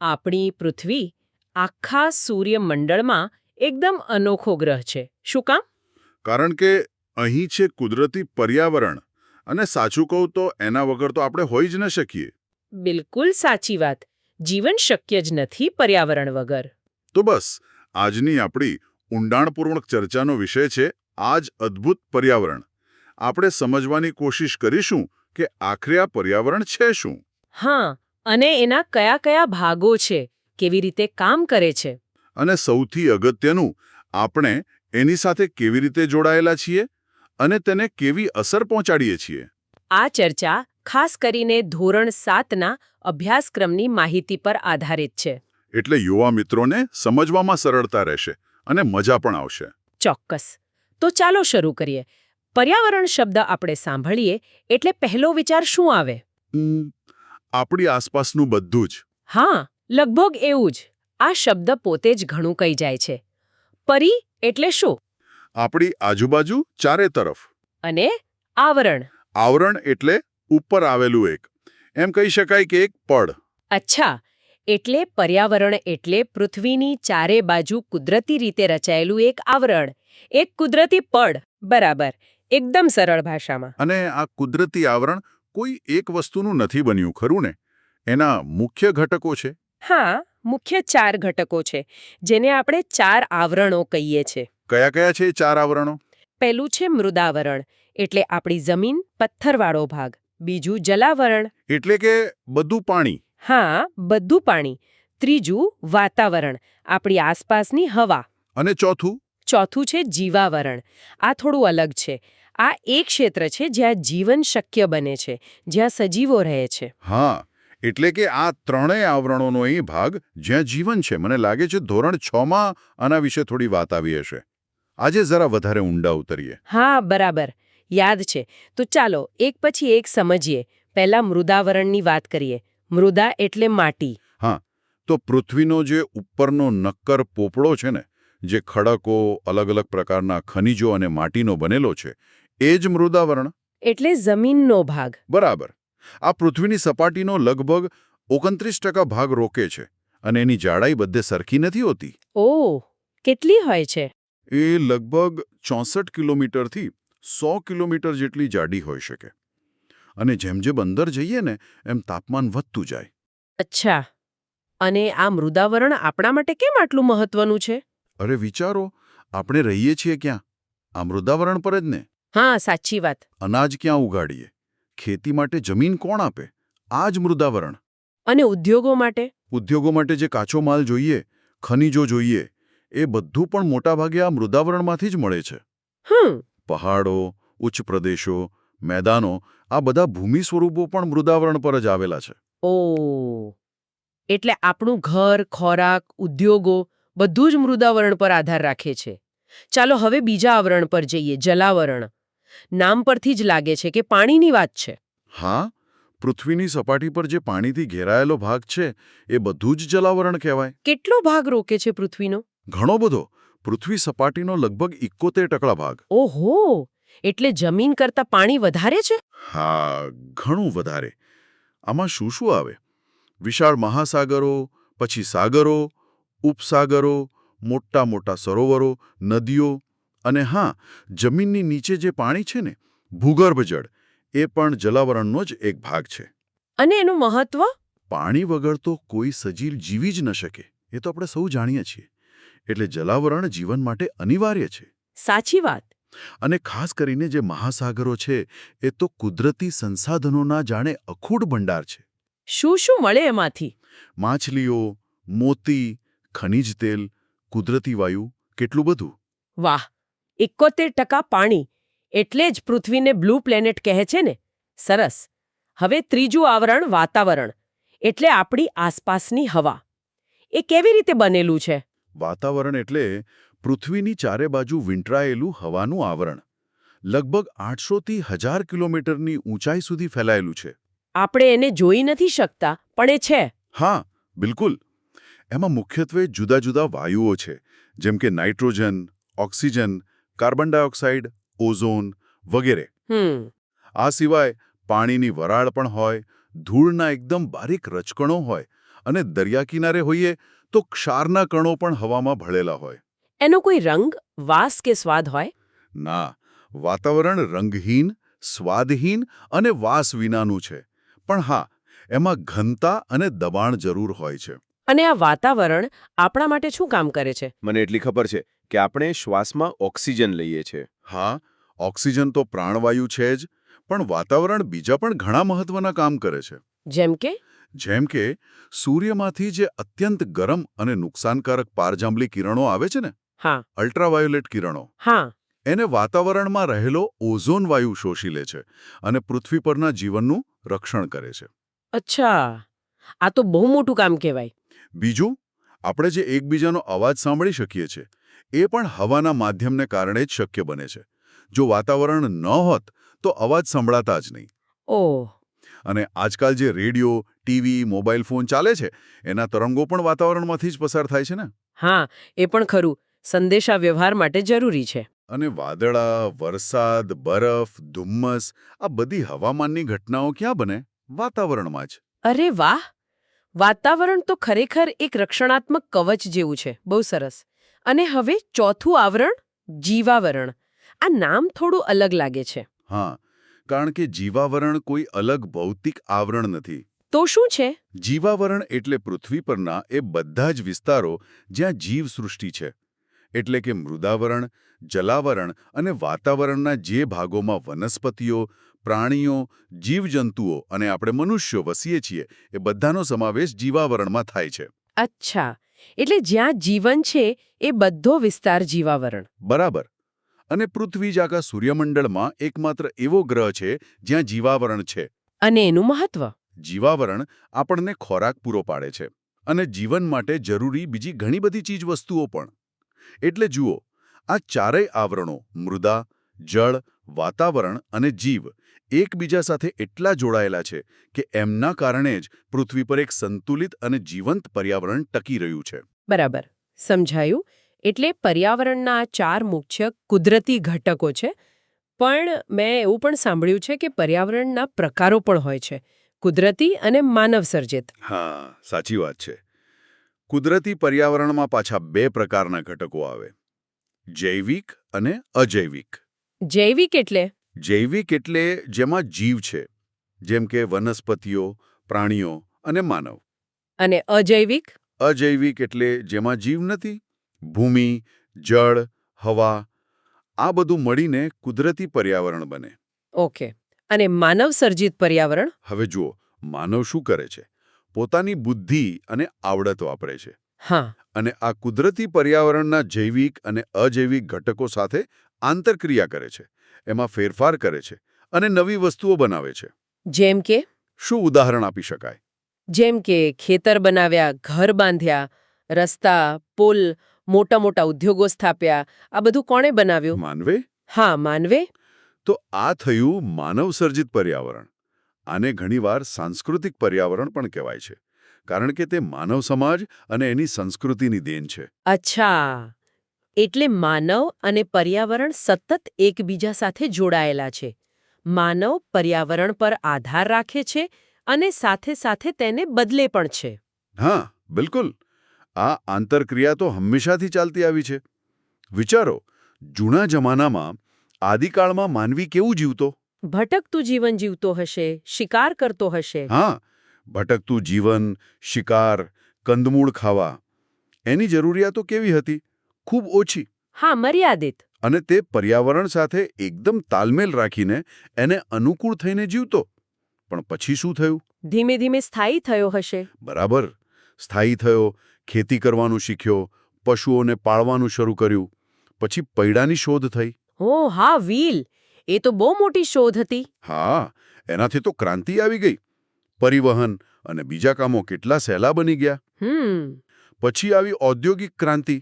આપણી પૃથ્વી આખા સૂર્યમંડળમાં એકદમ અનોખો ગ્રહ છે. શું કામ? કારણ કે અહીં છે કુદરતી પર્યાવરણ, અને સાચું કહું તો એના વગર તો આપણે હોઈ જ ન શકીએ. બિલકુલ સાચી વાત. જીવન શક્ય જ નથી પર્યાવરણ વગર. તો બસ આજની આપણી ઊંડાણપૂર્વક ચર્ચાનો વિષય છે આ જ અદ્ભુત પર્યાવરણ. આપણે સમજવાની કોશિશ કરીશું કે આખરે આ પર્યાવરણ છે શું. હા, અને એના કયા કયા ભાગો છે, કેવી રીતે કામ કરે છે. અને સૌથી અગત્યનું, આપણે એની સાથે કેવી રીતે જોડાયેલા છીએ અને તેને કેવી અસર પહોંચાડીએ છીએ. આ ચર્ચા ખાસ કરીને ધોરણ 7ના અભ્યાસક્રમની માહિતી પર આધારિત છે. એટલે યુવા મિત્રોને સમજવામાં સરળતા રહેશે અને મજા પણ આવશે. ચોક્કસ. તો ચાલો શરૂ કરીએ. પર્યાવરણ શબ્દ આપણે સાંભળીએ એટલે પહેલો વિચાર શું આવે? આપણી આસપાસનું બધું જ. હા, લગભગ એવું જ. આ શબ્દ પોતે જ ઘણું કહી જાય છે. પરી એટલે શું? આપણી આજુબાજુ ચારે તરફ. અને આવરણ. આવરણ એટલે ઉપર આવેલું એક. એમ કહી શકાય કે એક પડ. અચ્છા, એટલે પર્યાવરણ એટલે પૃથ્વીની ચારે બાજુ કુદરતી રીતે રચાયેલું એક આવરણ, એક કુદરતી પડ. બરાબર, એકદમ સરળ ભાષામાં. અને આ કુદરતી આવરણ કોઈ એક વસ્તુનું નથી બન્યું, ખરું ને? એના મુખ્ય ઘટકો છે. હા, મુખ્ય 4 ઘટકો છે, જેને આપણે 4 આવરણો કહીએ છીએ. કયા કયા છે એ 4 આવરણો? પહેલું છે મૃદાવરણ, એટલે આપણી જમીન, પથ્થરવાળો ભાગ. બીજું જલાવરણ. એટલે કે બધું પાણી. હા, બધું પાણી. ત્રીજું વાતાવરણ, આપણી આસપાસની હવા. અને ચોથું છે જીવાવરણ. આ થોડું અલગ છે. આ એક ક્ષેત્ર છે જ્યાં જીવન શક્ય બને છે, જ્યાં સજીવો રહે છે. હા, એટલે કે આ ત્રણેય આવરણોનો એ ભાગ જ્યાં જીવન છે. મને લાગે છે ધોરણ 6માં આના વિશે થોડી વાત આવી હશે. આજે જરા વધારે ઊંડા ઉતરીએ. હા, બરાબર, યાદ છે. તો ચાલો એક પછી એક સમજીએ. પહેલા મૃદાવરણની વાત કરીએ. મૃદા એટલે માટી. હા, તો પૃથ્વીનો જે ઉપરનો નક્કર પોપડો છે ને, જે ખડકો, અલગ અલગ પ્રકારના ખનિજો અને માટીનો બનેલો છે, એ જ મૃદાવરણ. એટલે જમીનનો ભાગ. બરાબર. આ પૃથ્વીની સપાટીનો લગભગ 29% ભાગ રોકે છે, અને એની જાડાઈ બધે સરખી નથી હોતી. ઓહ, કેટલી હોય છે? એ લગભગ 64 કિલોમીટરથી 100 કિલોમીટર જેટલી જાડી હોઈ શકે. અને જેમ જેમ અંદર જઈએ ને એમ તાપમાન વધતું જાય. અચ્છા, અને આ મૃદાવરણ આપણા માટે કેમ આટલું મહત્વનું છે? અરે વિચારો, આપણે રહીએ છીએ ક્યાં? આ મૃદાવરણ પર જ ને. હા, સાચી વાત. અનાજ ક્યાં ઉગાડીએ? ખેતી માટે જમીન કોણ આપે? આ જ મૃદાવરણ. અને ઉદ્યોગો માટે? ઉદ્યોગો માટે જે કાચો માલ જોઈએ, ખનિજો જોઈએ, એ બધું પણ મોટાભાગે આ મૃદાવરણમાંથી જ મળે છે. પહાડો, ઉચ્ચ પ્રદેશો, મેદાનો, આ બધા ભૂમિ સ્વરૂપો પણ મૃદાવરણ પર જ આવેલા છે. ઓહ, એટલે આપણું ઘર, ખોરાક, ઉદ્યોગો બધું જ મૃદાવરણ પર આધાર રાખે છે. ચાલો હવે બીજા આવરણ પર જઈએ, જલાવરણ. નામ પરથી જ લાગે છે કે પાણીની વાત છે. હા, પૃથ્વીની સપાટી પર જે પાણીથી ઘેરાયેલો ભાગ છે એ બધું જ જલાવરણ કહેવાય. કેટલો ભાગ રોકે છે પૃથ્વીનો? ઘણો બધો. પૃથ્વી સપાટીનો લગભગ 71% ભાગ. ઓહો, એટલે જમીન કરતાં પાણી વધારે છે? હા, ઘણું વધારે. આમાં શું શું આવે? વિશાળ મહાસાગરો, પછી સાગરો, ઉપસાગરો, મોટા મોટા સરોવરો, નદીઓ, અને હા, જમીનની નીચે જે પાણી છે ને, ભૂગર્ભ જળ, એ પણ જલાવરણનો જ એક ભાગ છે. અને એનું મહત્વ? પાણી વગર તો કોઈ સજીવ જીવી જ ન શકે, એ તો આપણે સૌ જાણીએ છીએ. એટલે જલાવરણ જીવન માટે અનિવાર્ય છે. સાચી વાત. અને ખાસ કરીને જે મહાસાગરો છે એ તો કુદરતી સંસાધનોના જાણે અખૂટ ભંડાર છે. શું શું મળે એમાંથી? માછલીઓ, મોતી, ખનિજ તેલ, કુદરતી વાયુ, કેટલું બધું. વાહ, 71% પાણી, એટલે જ પૃથ્વીને બ્લુ પ્લેનેટ કહે છે ને. સરસ. હવે ત્રીજું આવરણ, વાતાવરણ, એટલે આપણી આસપાસની હવા. એ કેવી રીતે બનેલું છે? વાતાવરણ એટલે પૃથ્વીની ચારે બાજુ વીંટળાયેલું હવાનું આવરણ. લગભગ 800થી 1000 કિલોમીટરની ઊંચાઈ સુધી ફેલાયેલું છે. આપણે એને જોઈ નથી શકતા, પણ એ છે. હા, બિલકુલ. એમાં મુખ્યત્વે જુદા જુદા વાયુઓ છે, જેમ કે nitrogen, oxygen, carbon dioxide, ozone વગેરે. આ સિવાય પાણીની વરાળ પણ હોય, ધૂળના એકદમ બારીક રચકણો હોય, અને દરિયા કિનારે હોઈએ તો ક્ષારના કણો પણ હવામાં ભળેલા હોય. એનો કોઈ રંગ, વાસ કે સ્વાદ હોય? ના, વાતાવરણ રંગહીન, સ્વાદહીન અને વાસ વિનાનું છે. પણ હા, એમાં ઘનતા અને દબાણ જરૂર હોય છે. અને આ વાતાવરણ આપણા માટે શું કામ કરે છે? મને એટલી ખબર છે કે આપણે શ્વાસમાં ઓક્સિજન લઈએ છીએ. હા, ઓક્સિજન તો પ્રાણવાયુ છે જ, પણ વાતાવરણ બીજા પણ ઘણા મહત્વના કામ કરે છે. જેમ કે? જેમ કે સૂર્યમાંથી જે અત્યંત ગરમ અને નુકસાનકારક પારજાંબલી કિરણો આવે છે ને, હા અલ્ટ્રાવાયોલેટ કિરણો, હા એને વાતાવરણમાં રહેલો ઓઝોન વાયુ શોષી લે છે અને પૃથ્વી પરના જીવનનું રક્ષણ કરે છે. અચ્છા, આ તો બહુ મોટું કામ કહેવાય. બીજું, આપણે જે એકબીજાનો અવાજ સાંભળી શકીએ છીએ એ પણ હવાના માધ્યમને કારણે જ શક્ય બને છે. જો વાતાવરણ ન હોત તો અવાજ સંભળાતા જ નહીં. ઓહ, અને આજકાલ જે રેડિયો, ટીવી, મોબાઈલ ફોન ચાલે છે એના તરંગો પણ વાતાવરણમાંથી જ પસાર થાય છે ને. હા, એ પણ ખરું. સંદેશા વ્યવહાર માટે જરૂરી છે. અને વાદળા, વરસાદ, બરફ, ધુમ્મસ આ બધી હવામાનની ઘટનાઓ ક્યાં બને? વાતાવરણમાં જ. અરે વાહ! વાતાવરણ તો ખરેખર એક રક્ષણાત્મક કવચ જેવું છે. બહુ સરસ. અને હવે ચોથું આવરણ, જીવાવરણ. આ નામ થોડું અલગ લાગે છે. હા, કારણ કે જીવાવરણ કોઈ અલગ ભૌતિક આવરણ નથી. તો શું છે? જીવાવરણ એટલે પૃથ્વી પરના એ બધા જ વિસ્તારો જ્યાં જીવસૃષ્ટિ છે. એટલે કે મૃદાવરણ, જલાવરણ અને વાતાવરણના જે ભાગોમાં વનસ્પતિઓ, પ્રાણીઓ, જીવજંતુઓ અને આપણે મનુષ્યો વસીએ છીએ એ બધાનો સમાવેશ જીવાવરણમાં થાય છે. અચ્છા, એટલે જ્યાં જીવન છે એ બધો વિસ્તાર જીવાવરણ. બરાબર. અને પૃથ્વી જ આખા સૂર્યમંડળમાં એકમાત્ર એવો ગ્રહ છે જ્યાં જીવાવરણ છે. અને એનું મહત્વ? જીવાવરણ આપણને ખોરાક પૂરો પાડે છે અને જીવન માટે જરૂરી બીજી ઘણી બધી ચીજવસ્તુઓ પણ. એટલે જુઓ, આ ચારેય આવરણો મૃદા, જળ, વાતાવરણ અને જીવ એકબીજા સાથે એટલા જોડાયેલા છે કે એમના કારણે જ પૃથ્વી પર એક સંતુલિત અને જીવંત પર્યાવરણ ટકી રહ્યું છે. બરાબર, સમજાયું. એટલે પર્યાવરણના આ 4 મુખ્ય કુદરતી ઘટકો છે. પણ મેં એવું પણ સાંભળ્યું છે કે પર્યાવરણના પ્રકારો પણ હોય છે. કુદરતી અને માનવસર્જિત. હા, સાચી વાત છે. કુદરતી પર્યાવરણમાં પાછા 2 પ્રકારના ઘટકો આવે: જૈવિક અને અજૈવિક. જૈવિક એટલે? જૈવિક એટલે જેમાં જીવ છે, જેમ કે વનસ્પતિઓ, પ્રાણીઓ અને માનવ. અને અજૈવિક? અજૈવિક એટલે જેમાં જીવ નથી. ભૂમિ, જળ, હવા આ બધું મળીને કુદરતી પર્યાવરણ બને. ઓકે. અને માનવસર્જિત પર્યાવરણ? હવે જુઓ, માનવ શું કરે છે? પોતાની બુદ્ધિ અને આવડત વાપરે છે. હા. અને આ કુદરતી પર્યાવરણના જૈવિક અને અજૈવિક ઘટકો સાથે આંતરક્રિયા કરે છે, એમાં ફેરફાર કરે છે અને નવી વસ્તુઓ બનાવે છે. જેમ કે? શું ઉદાહરણ આપી શકાય? જેમ કે ખેતર બનાવ્યા, ઘર બાંધ્યા, રસ્તા, પુલ, મોટા મોટા ઉદ્યોગો સ્થાપ્યા. આ બધું કોણે બનાવ્યું? માનવે? હા, માનવે. તો આ થયું માનવસર્જિત પર્યાવરણ. આને ઘણીવાર સાંસ્કૃતિક પર્યાવરણ પણ કહેવાય છે, કારણ કે તે માનવ સમાજ અને એની સંસ્કૃતિની દેન છે. અચ્છા, એટલે માનવ અને પર્યાવરણ સતત એકબીજા સાથે જોડાયેલા છે. માનવ પર્યાવરણ પર આધાર રાખે છે અને સાથે સાથે તેને બદલે પણ છે. હા, બિલકુલ. આ આંતરક્રિયા તો હંમેશાથી ચાલતી આવી છે. વિચારો, જૂના જમાનામાં આદિકાળમાં માનવી કેવું જીવતો? ભટકતું જીવન જીવતો હશે, શિકાર કરતો હશે. હા, ભટકતું જીવન, શિકાર, કંદમૂળ ખાવા. એની જરૂરિયાતો કેવી હતી? ખૂબ ઓછી. હા, મર્યાદિત. અને તે પર્યાવરણ સાથે એકદમ તાલમેલ રાખીને એને અનુકૂળ થઈને જીવતો. પણ પછી શું થયું? ધીમે ધીમે સ્થાયી થયો હશે. બરાબર. સ્થાયી થયો, ખેતી કરવાનું શીખ્યો, પશુઓને પાળવાનું શરૂ કર્યું. પછી પૈડાની શોધ થઈ. ઓ હા, વ્હીલ. એ તો બહુ મોટી શોધ હતી. હા, એનાથી તો ક્રાંતિ આવી ગઈ. પરિવહન અને બીજા કામો કેટલા સહેલા બની ગયા. પછી આવી ઔદ્યોગિક ક્રાંતિ.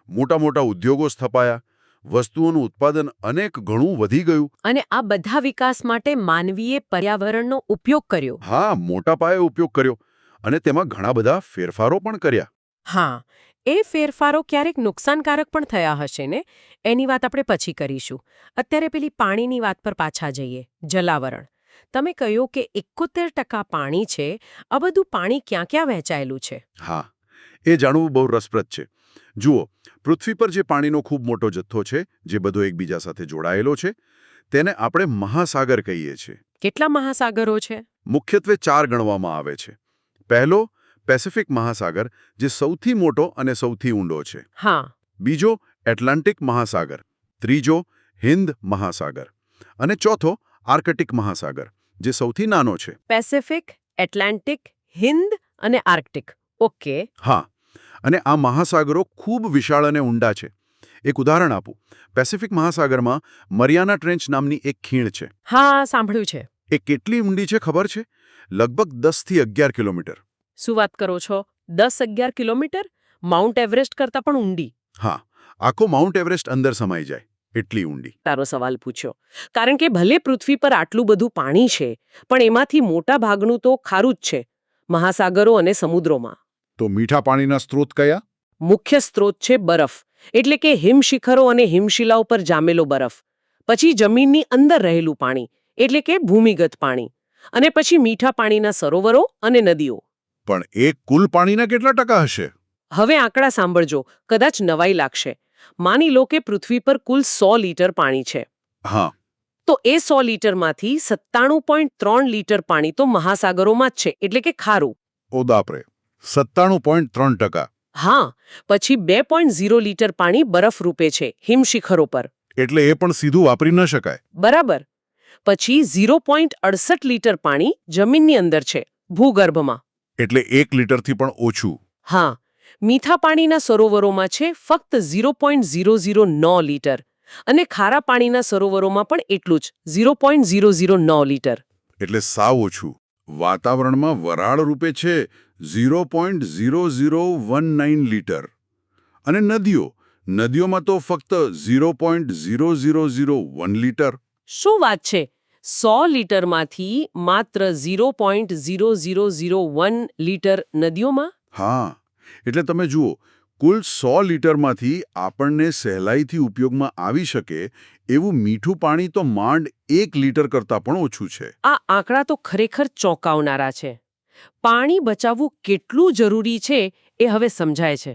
મોટા મોટા ઉદ્યોગો સ્થપાયા. વસ્તુઓનું ઉત્પાદન અનેક ગણું વધી ગયું. અને આ બધા વિકાસ માટે માનવીએ પર્યાવરણનો ઉપયોગ કર્યો. હા, મોટા પાયે ઉપયોગ કર્યો. અને તેમાં ઘણા બધા ફેરફારો પણ કર્યા. હા, એ ફેરફારો ક્યારેક નુકસાનકારક પણ થયા હશે ને? એની વાત આપણે પછી કરીશું. અત્યારે પેલી પાણીની વાત પર પાછા જઈએ. જલાવરણ. તમે કહ્યું કે 71% પાણી છે. આ બધું પાણી ક્યાં ક્યાં વહેંચાયેલું છે? હા, એ જાણવું બહુ રસપ્રદ છે. જુઓ, પૃથ્વી પર જે પાણીનો ખૂબ મોટો જથ્થો છે, જે બધો એકબીજા સાથે જોડાયેલો છે, તેને આપણે મહાસાગર કહીએ છીએ. કેટલા મહાસાગરો છે? મુખ્યત્વે 4 ગણવામાં આવે છે. પહેલો, પેસિફિક મહાસાગર, જે સૌથી મોટો અને સૌથી ઊંડો છે. હા. બીજો, એટલાન્ટિક મહાસાગર. ત્રીજો, હિન્દ મહાસાગર. અને ચોથો, આર્કટિક મહાસાગર, જે સૌથી નાનો છે. પેસિફિક, એટલાન્ટિક, હિન્દ અને આર્કટિક. ઓકે. હા, અને આ મહાસાગરો ખૂબ વિશાળ અને ઊંડા છે. એક ઉદાહરણ આપું. પેસિફિક મહાસાગરમાં મરિયાના ટ્રેન્ચ નામની એક ખીણ છે. હા, સાંભળ્યું છે. એ કેટલી ઊંડી છે ખબર છે? લગભગ 10 થી 11 કિલોમીટર. શું વાત કરો છો? 10-11 કિલોમીટર? માઉન્ટ એવરેસ્ટ કરતાં પણ ઊંડી? હા, આખો માઉન્ટ એવરેસ્ટ અંદર સમાઈ જાય એટલી ઊંડી. તારો સવાલ પૂછ્યો. કારણ કે ભલે પૃથ્વી પર આટલું બધું પાણી છે, પણ એમાંથી મોટા ભાગનું તો ખારું જ છે, મહાસાગરો અને સમુદ્રોમાં. તો મીઠા પાણીના સ્ત્રોત કયા? મુખ્ય સ્ત્રોત છે બરફ, એટલે કે હિમશિખરો અને હિમશિલાઓ પર જામેલો બરફ. પછી જમીનની અંદર રહેલું પાણી, એટલે કે ભૂમિગત પાણી. અને પછી મીઠા પાણીના સરોવરો અને નદીઓ. પણ એ કુલ પાણીના કેટલા ટકા હશે? હવે આંકડા સાંભળજો, કદાચ નવાઈ લાગશે. માની લો કે પૃથ્વી પર કુલ 100 લીટર પાણી છે. હા. તો એ 100 લીટરમાંથી 97.3 લીટર પાણી તો મહાસાગરોમાં જ છે, એટલે કે ખારું. ઓ દાપરે, 97.3%. હા, પછી 2.0 લીટર પાણી બરફ રૂપે છે હિમશિખરો પર. એટલે એ પણ સીધું વાપરી ન શકાય. બરાબર. પછી 0.68 લીટર પાણી જમીનની અંદર છે, ભૂગર્ભમાં. એટલે 1 લીટરથી પણ ઓછું. હા, મીઠા પાણીના સરોવરોમાં છે ફક્ત 0.009 લીટર. અને ખારા પાણીના સરોવરોમાં પણ એટલું જ, 0.009 લીટર. એટલે સાવ ઓછું. વાતાવરણમાં વરાળ રૂપે છે 0.0019 લીટર. અને નદીઓમાં તો ફક્ત 0.0001 લીટર. શું વાત છે? 100 લીટરમાંથી માત્ર 0.0001 લીટર નદીઓમાં? હા, એટલે તમે જુઓ, કુલ 100 લીટરમાંથી આપણને સહેલાઈથી ઉપયોગમાં આવી શકે એવું મીઠું પાણી તો માંડ 1 લીટર કરતાં પણ ઓછું છે. આ આંકડા તો ખરેખર ચોંકાવનારા છે. પાણી બચાવવું કેટલું જરૂરી છે એ હવે સમજાય છે.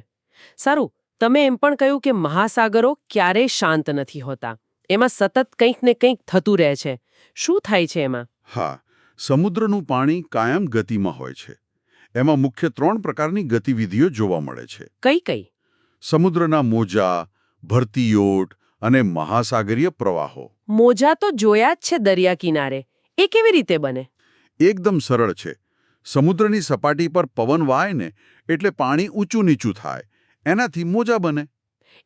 સારું, તમે એમ પણ કહ્યું કે મહાસાગરો ક્યારેય શાંત નથી હોતા. એમાં સતત કંઈક ને કંઈક થતું રહે છે. શું થાય છે એમાં? હા, સમુદ્રનું પાણી કાયમ ગતિમાં હોય છે. એમાં મુખ્ય 3 પ્રકારની ગતિવિધિઓ જોવા મળે છે. કઈ કઈ? સમુદ્રના મોજા, ભરતીયોટ અને મહાસાગરીય પ્રવાહો. મોજા તો જોયા જ છે દરિયા કિનારે. એ કેવી રીતે બને? એકદમ સરળ છે. સમુદ્રની સપાટી પર પવન વાય ને એટલે પાણી ઊંચું નીચું થાય. એનાથી મોજા બને.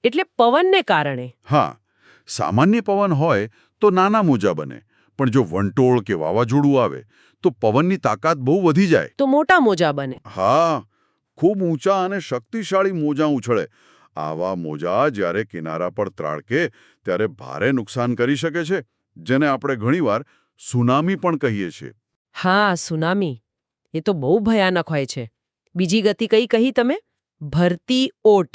એટલે પવનને કારણે? હા, સામાન્ય પવન હોય તો નાના મોજા બને. પણ જો વંટોળ કે વાવાઝોડું આવે તો પવનની તાકાત બહુ વધી જાય. તો મોટા મોજા બને. હા, ખૂબ ઊંચા અને શક્તિશાળી મોજા ઉછળે. આવા મોજા જ્યારે કિનારા પર ત્રાળકે ત્યારે ભારે નુકસાન કરી શકે છે, જેને આપણે ઘણીવાર સુનામી પણ કહીએ છીએ. હા, સુનામી. એ તો બહુ ભયાનક હોય છે. બીજી ગતિ કઈ કહી તમે? ભરતી ઓટ.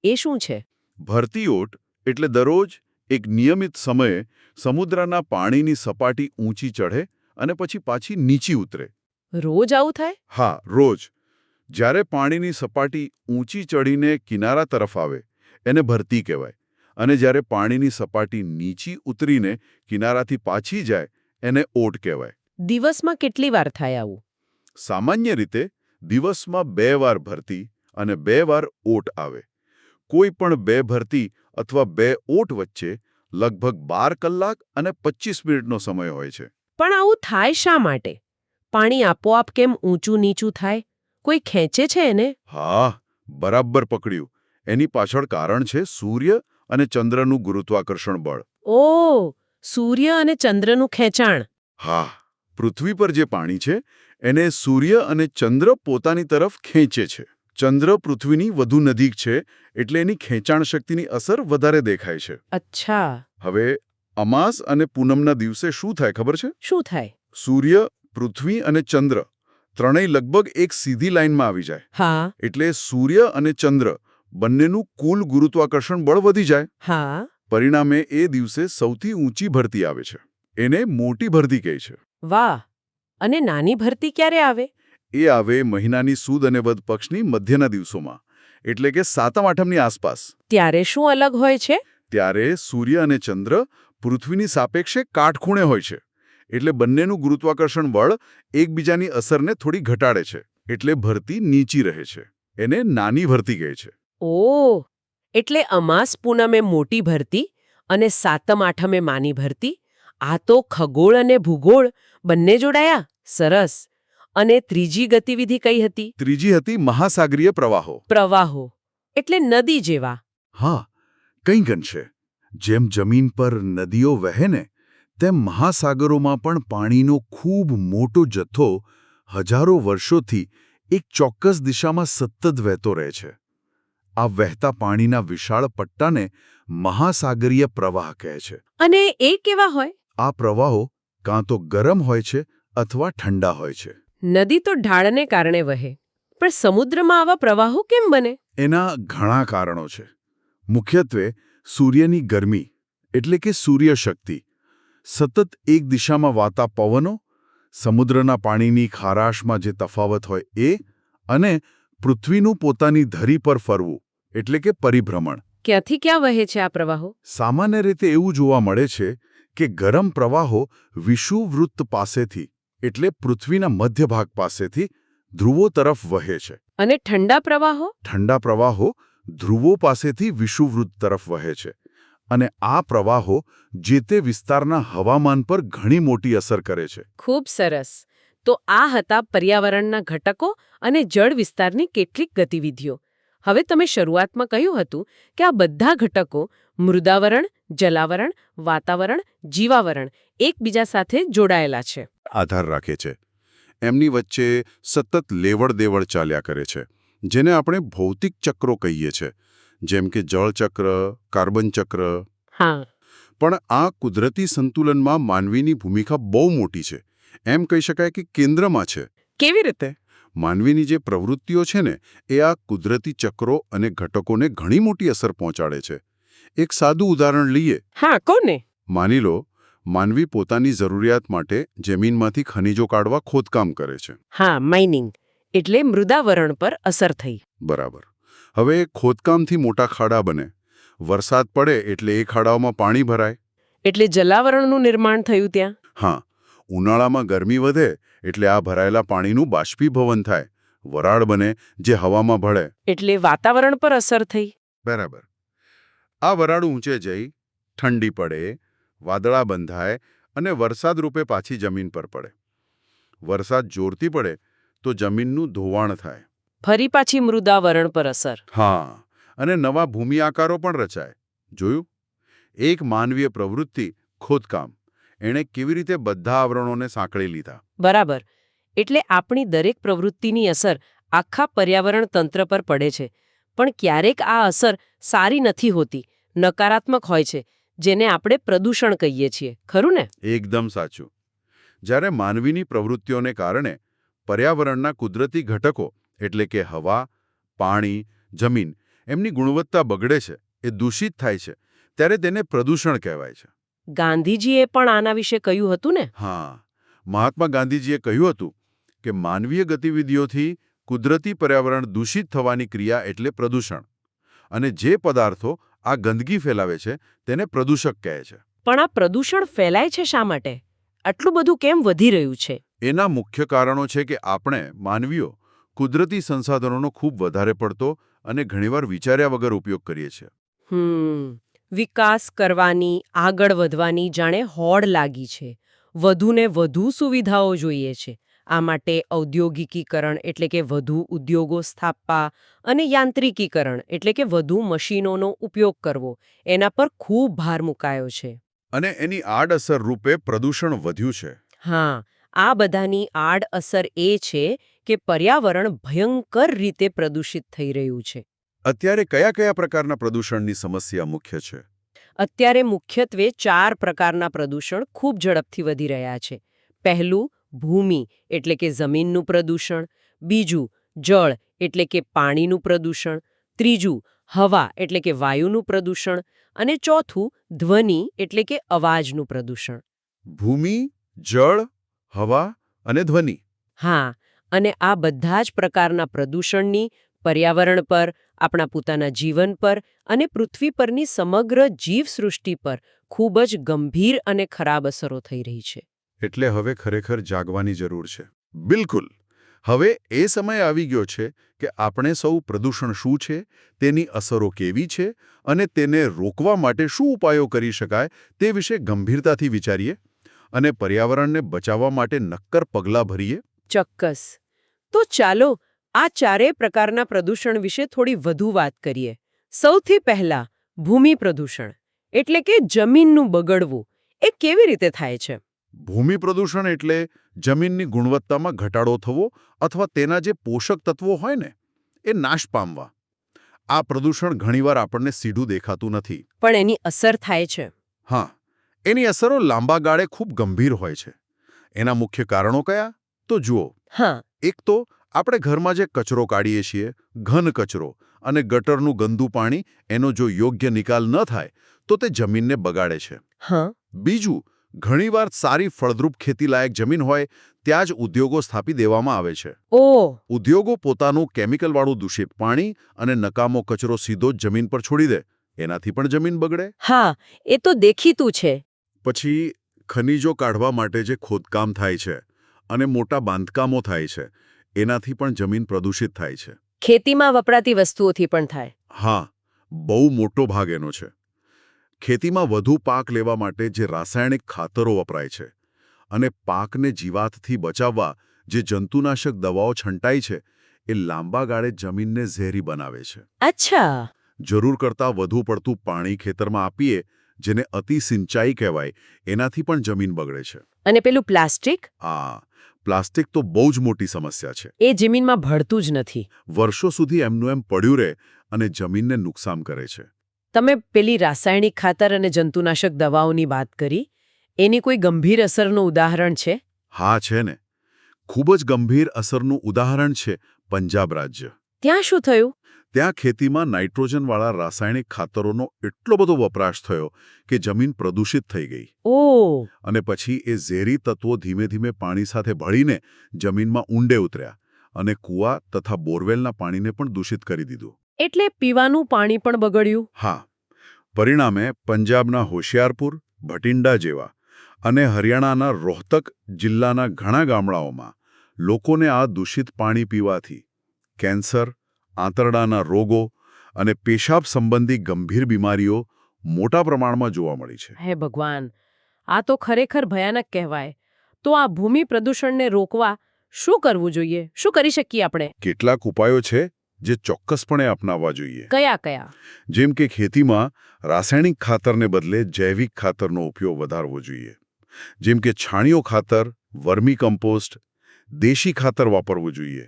એ શું છે? ભરતીઓટ એટલે દરરોજ એક નિયમિત સમયે સમુદ્રના પાણીની સપાટી ઊંચી ચઢે અને પછી પાછી નીચી ઉતરે. રોજ આવું થાય? હા, રોજ. જ્યારે પાણીની સપાટી ઊંચી ચડીને કિનારા તરફ આવે એને ભરતી કહેવાય, અને જ્યારે પાણીની સપાટી નીચી ઉતરીને કિનારાથી પાછી જાય એને ઓટ કહેવાય. દિવસમાં કેટલી વાર થાય આવું? સામાન્ય રીતે દિવસમાં 2 વાર ભરતી અને 2 વાર ઓટ આવે. કોઈ પણ 2 ભરતી અથવા 2 ઓટ વચ્ચે લગભગ 12 કલાક અને 25 મિનિટનો સમય હોય છે. પણ આવું થાય શા માટે? પાણી આપોઆપ કેમ ઊંચું નીચું થાય? કોઈ ખેંચે છે એને? હા, બરાબર પકડ્યું. એની પાછળ કારણ છે સૂર્ય અને ચંદ્રનું ગુરુત્વાકર્ષણ બળ. ઓહ, સૂર્ય અને ચંદ્રનું ખેંચાણ. હા, પૃથ્વી પર જે પાણી છે એને સૂર્ય અને ચંદ્ર પોતાની તરફ ખેંચે છે. ચંદ્ર પૃથ્વીની વધુ નજીક છે એટલે એની ખેંચાણ શક્તિની અસર વધારે દેખાય છે. અચ્છા. હવે અમાસ અને પૂનમના દિવસે શું થાય ખબર છે? શું થાય? સૂર્ય, પૃથ્વી અને ચંદ્ર ત્રણેય લગભગ એક સીધી લાઇનમાં આવી જાય. હા. એટલે સૂર્ય અને ચંદ્ર બંનેનું કુલ ગુરુત્વાકર્ષણ બળ વધી જાય. હા. પરિણામે એ દિવસે સૌથી ઊંચી ભરતી આવે છે. એને મોટી ભરતી કહે છે. વાહ! અને નાની ભરતી ક્યારે આવે? એ આવે મહિનાની સુદ અને વદ પક્ષની મધ્યના દિવસોમાં, એટલે કે સાતમ આઠમની આસપાસ. ત્યારે શું અલગ હોય છે? ત્યારે સૂર્ય અને ચંદ્ર પૃથ્વીની સાપેક્ષે કાટખૂણે હોય છે. એટલે બંનેનું ગુરુત્વાકર્ષણ બળ એકબીજાની અસરને થોડી ઘટાડે છે. એટલે ભરતી નીચી રહે છે. એને નાની ભરતી કહે છે. ઓહ! એટલે અમાસ પૂનમે મોટી ભરતી અને સાતમ આઠમે માની ભરતી. આ તો ખગોળ અને ભૂગોળ બંને જોડાયા. સરસ. અને ત્રીજી ગતિવિધિ કઈ હતી? ત્રીજી હતી મહાસાગરીય પ્રવાહો. પ્રવાહો એટલે નદી જેવા. હા, કંઈ છે. જેમ જમીન પર નદીઓ વહે ને, તેમ મહાસાગરોમાં પણ પાણીનો ખૂબ મોટો જથ્થો હજારો વર્ષોથી એક ચોક્કસ દિશામાં સતત વહેતો રહે છે. આ વહેતા પાણીના વિશાળ પટ્ટાને મહાસાગરીય પ્રવાહ કહે છે. અને એ કેવા હોય? આ પ્રવાહો કાં તો ગરમ હોય છે અથવા ઠંડા હોય છે. નદી તો ઢાળને કારણે વહે, પણ સમુદ્રમાં આવા પ્રવાહો કેમ બને? એના ઘણા કારણો છે. મુખ્યત્વે સૂર્યની ગરમી, એટલે કે સૂર્યશક્તિ, સતત એક દિશામાં વાતા પવનો, સમુદ્રના પાણીની ખારાશમાં જે તફાવત હોય એ, અને પૃથ્વીનું પોતાની ધરી પર ફરવું, એટલે કે પરિભ્રમણ. ક્યાંથી ક્યાં વહે છે આ પ્રવાહો? સામાન્ય રીતે એવું જોવા મળે છે કે ગરમ પ્રવાહો વિષુવવૃત્ત પાસેથી, એટલે પૃથ્વીના મધ્ય ભાગ પાસેથી ધ્રુવો તરફ વહે છે. અને ઠંડા પ્રવાહો? ઠંડા પ્રવાહો ધ્રુવો પાસેથી વિષુવવૃત્ત તરફ વહે છે. અને આ પ્રવાહો જે તે વિસ્તારના હવામાન પર ઘણી મોટી અસર કરે છે. ખૂબ સરસ. તો આ હતા પર્યાવરણના ઘટકો અને જળ વિસ્તારની કેટલીક ગતિવિધિઓ. હવે તમે શરૂઆતમાં કહ્યું હતું કે આ બધા ઘટકો મૃદાવરણ, જલાવરણ, વાતાવરણ, જીવાવરણ એકબીજા સાથે જોડાયેલા છે. આધાર રાખે છે. એમની વચ્ચે સતત લેવડ-દેવડ ચાલ્યા કરે છે, જેને આપણે ભૌતિક ચક્રો કહીએ છીએ, જેમ કે જળચક્ર, કાર્બન ચક્ર. હા. પણ આ કુદરતી સંતુલનમાં માનવીની ભૂમિકા બહુ મોટી છે. એમ કહી શકાય કે કેન્દ્રમાં છે. કેવી રીતે? માનવીની જે પ્રવૃત્તિઓ છે ને, એ આ કુદરતી ચક્રો અને ઘટકોને ઘણી મોટી અસર પહોંચાડે છે. એક સાદું ઉદાહરણ લઈએ. હા, કોને? માની લો, માનવી પોતાની જરૂરિયાત માટે જમીનમાંથી ખનિજો કાઢવા ખોદકામ કરે છે. હા, માઇનિંગ એટલે મૃદાવરણ પર અસર થઈ. બરાબર. હવે ખોદકામથી મોટા ખાડા બને. વરસાદ પડે એટલે એ ખાડાઓમાં પાણી ભરાય. એટલે જલાવરણનું નિર્માણ થયું ત્યાં. હા, ઉનાળામાં ગરમી વધે એટલે આ ભરાયેલા પાણીનું બાષ્પીભવન થાય. વરાળ બને, જે હવામાં ભળે. એટલે વાતાવરણ પર અસર થઈ. બરાબર. આ વરાળ ઊંચે જઈ ઠંડી પડે, વાદળા બંધાય અને વરસાદ રૂપે પાછી જમીન પર પડે. વરસાદ જોરથી પડે તો જમીનનું ધોવાણ થાય. ફરી પાછી મૃદાવરણ પર અસર. હા, અને નવા ભૂમિ આકારો પણ રચાય. જોયું? એક માનવીય પ્રવૃત્તિ, ખોદકામ, એણે કેવી રીતે બધા આવરણોને સાંકળી લીધા. બરાબર. એટલે આપણી દરેક પ્રવૃત્તિની અસર આખા પર્યાવરણ તંત્ર પર પડે છે. પણ ક્યારેક આ અસર સારી નથી હોતી, નકારાત્મક હોય છે, જેને આપણે પ્રદૂષણ કહીએ છીએ. ખરું ને? એકદમ સાચું. જ્યારે માનવીની પ્રવૃત્તિઓને કારણે પર્યાવરણના કુદરતી ઘટકો, એટલે કે હવા, પાણી, જમીન, એમની ગુણવત્તા બગડે છે, એ દૂષિત થાય છે, ત્યારે તેને પ્રદૂષણ કહેવાય છે. ગાંધીજીએ પણ આના વિશે કહ્યું હતું ને? હા, મહાત્મા ગાંધીજીએ કહ્યું હતું કે માનવીય ગતિવિધિઓથી કુદરતી પર્યાવરણ દૂષિત થવાની ક્રિયા એટલે પ્રદૂષણ. અને જે પદાર્થો આ ગંદકી ફેલાવે છે તેને પ્રદૂષક કહે છે. પણ આ પ્રદૂષણ ફેલાય છે શા માટે? આટલું બધું કેમ વધી રહ્યું છે? એના મુખ્ય કારણો છે કે આપણે, માનવીઓ, કુદરતી સંસાધનોનો ખૂબ વધારે પડતો અને ઘણીવાર વિચાર્યા વગર ઉપયોગ કરીએ છીએ. વિકાસ કરવાની, આગળ વધવાની જાણે હોડ લાગી છે. વધુને વધુ સુવિધાઓ જોઈએ છે. આ માટે ઔદ્યોગિકીકરણ એટલે કે વધુ ઉદ્યોગો સ્થાપવા અને યાંત્રિકીકરણ એટલે કે વધુ મશીનોનો ઉપયોગ કરવો, એના પર ખૂબ ભાર મુકાયો છે. અને એની આડઅસર રૂપે પ્રદૂષણ વધ્યું છે. હા, આ બધાની આડઅસર એ છે કે પર્યાવરણ ભયંકર રીતે પ્રદૂષિત થઈ રહ્યું છે. અત્યારે કયા કયા પ્રકારના પ્રદૂષણની સમસ્યા મુખ્ય છે? અત્યારે મુખ્યત્વે 4 પ્રકારના પ્રદૂષણ ખૂબ ઝડપથી વધી રહ્યા છે. પહેલું, ભૂમિ એટલે કે જમીનનું પ્રદૂષણ. બીજું, જળ એટલે કે પાણીનું પ્રદૂષણ. ત્રીજું, હવા એટલે કે વાયુનું પ્રદૂષણ. અને ચોથું, ધ્વનિ એટલે કે અવાજનું પ્રદૂષણ. ભૂમિ, જળ, હવા અને ધ્વનિ. હા, અને આ બધા જ પ્રકારના પ્રદૂષણની પર્યાવરણ પર, આપણા પોતાના જીવન પર અને પૃથ્વી પરની સમગ્ર જીવસૃષ્ટિ પર ખૂબ જ ગંભીર અને ખરાબ અસરો થઈ રહી છે. એટલે હવે ખરેખર જાગવાની જરૂર છે. બિલકુલ. હવે એ સમય આવી ગયો છે કે આપણે સૌ પ્રદૂષણ શું છે, તેની અસરો કેવી છે અને તેને રોકવા માટે શું ઉપાયો કરી શકાય તે વિશે ગંભીરતાથી વિચારીએ અને પર્યાવરણને બચાવવા માટે નક્કર પગલાં ભરીએ. ચોક્કસ. તો ચાલો આ ચારેય પ્રકારના પ્રદૂષણ વિશે થોડી વધુ વાત કરીએ. સૌથી પહેલા ભૂમિ પ્રદૂષણ, એટલે કે જમીનનું બગડવું. એ કેવી રીતે થાય છે? ભૂમિ પ્રદૂષણ એટલે જમીનની ગુણવત્તામાં ઘટાડો થવો અથવા તેના જે પોષક તત્વો હોય ને એ નાશ પામવા. આ પ્રદૂષણ ઘણીવાર આપણને સીધું દેખાતું નથી. પણ એની અસર થાય છે. હા, એની અસરો લાંબા ગાળે ખૂબ ગંભીર હોય છે. એના મુખ્ય કારણો કયા? તો જુઓ. હા. એક તો આપણે ઘરમાં જે કચરો કાઢીએ છીએ, ઘન કચરો અને ગટરનું ગંદુ પાણી, એનો જો યોગ્ય નિકાલ ન થાય તો તે જમીનને બગાડે છે. હા. બીજું, ઘણીવાર સારી ફળદ્રુપ ખેતીલાયક જમીન હોય ત્યાં જ ઉદ્યોગો સ્થાપી દેવામાં આવે છે. ઓહ. ઉદ્યોગો પોતાનું કેમિકલવાળું દૂષિત પાણી અને નકામો કચરો સીધો જ જમીન પર છોડી દે. એનાથી પણ જમીન બગડે. હા, એ તો દેખીતું છે. પછી ખનિજો કાઢવા માટે જે ખોદકામ થાય છે અને મોટા બાંધકામો થાય છે, એનાથી પણ જમીન પ્રદૂષિત થાય છે. ખેતીમાં વપરાતી વસ્તુઓથી પણ થાય. હા, બહુ મોટો ભાગ એનો છે. ખેતીમાં વધુ પાક લેવા માટે જે રાસાયણિક ખાતરો વપરાય છે અને પાકને જીવાતથી બચાવવા જે જંતુનાશક દવાઓ છંટાય છે, એ લાંબા ગાળે જમીનને ઝેરી બનાવે છે. અચ્છા. જરૂર કરતાં વધુ પડતું પાણી ખેતરમાં આપીએ, જેને અતિ સિંચાઈ કહેવાય, એનાથી પણ જમીન બગડે છે. અને પેલું પ્લાસ્ટિક? પ્લાસ્ટિક તો બહુ જ મોટી સમસ્યા છે. એ જમીનમાં ભળતું જ નથી. વર્ષો સુધી એમનું એમ પડ્યું રહે અને જમીનને નુકસાન કરે છે. તમે પેલી રાસાયણિક ખાતર અને જંતુનાશક દવાઓની વાત કરી, એની કોઈ ગંભીર અસરનું ઉદાહરણ છે? હા, છે ને. ખૂબ જ ગંભીર અસરનું ઉદાહરણ છે પંજાબ રાજ્ય. ત્યાં શું થયું? ત્યાં ખેતીમાં નાઇટ્રોજનવાળા રાસાયણિક ખાતરોનો એટલો બધો વપરાશ થયો કે જમીન પ્રદૂષિત થઈ ગઈ. ઓહ. અને પછી એ ઝેરી તત્વો ધીમે ધીમે પાણી સાથે ભળીને જમીનમાં ઊંડે ઉતર્યા અને કૂવા તથા બોરવેલના પાણીને પણ દૂષિત કરી દીધું. એટલે પીવાનું પાણી પણ બગડ્યું? હા. પરિણામે પંજાબના હોશિયારપુર, ભટિંડા જેવા અને હરિયાણાના રોહતક જિલ્લાના ઘણા ગામડાઓમાં લોકોને આ દૂષિત પાણી પીવાથી કેન્સર, આંતરડાના રોગો અને પેશાબ સંબંધી ગંભીર બીમારીઓ મોટા પ્રમાણમાં જોવા મળી છે. હે ભગવાન, આ તો ખરેખર ભયાનક કહેવાય. તો આ ભૂમિ પ્રદૂષણને રોકવા શું કરવું જોઈએ? શું કરી શકીએ આપણે? કેટલાક ઉપાયો છે જે ચોક્કસપણે અપનાવવા જોઈએ. કયા કયા? જેમ કે ખેતીમાં રાસાયણિક ખાતરને બદલે જૈવિક ખાતરનો ઉપયોગ વધારવો જોઈએ. જેમ કે છાણિયું ખાતર, વર્મી કમ્પોસ્ટ, દેશી ખાતર વાપરવું જોઈએ.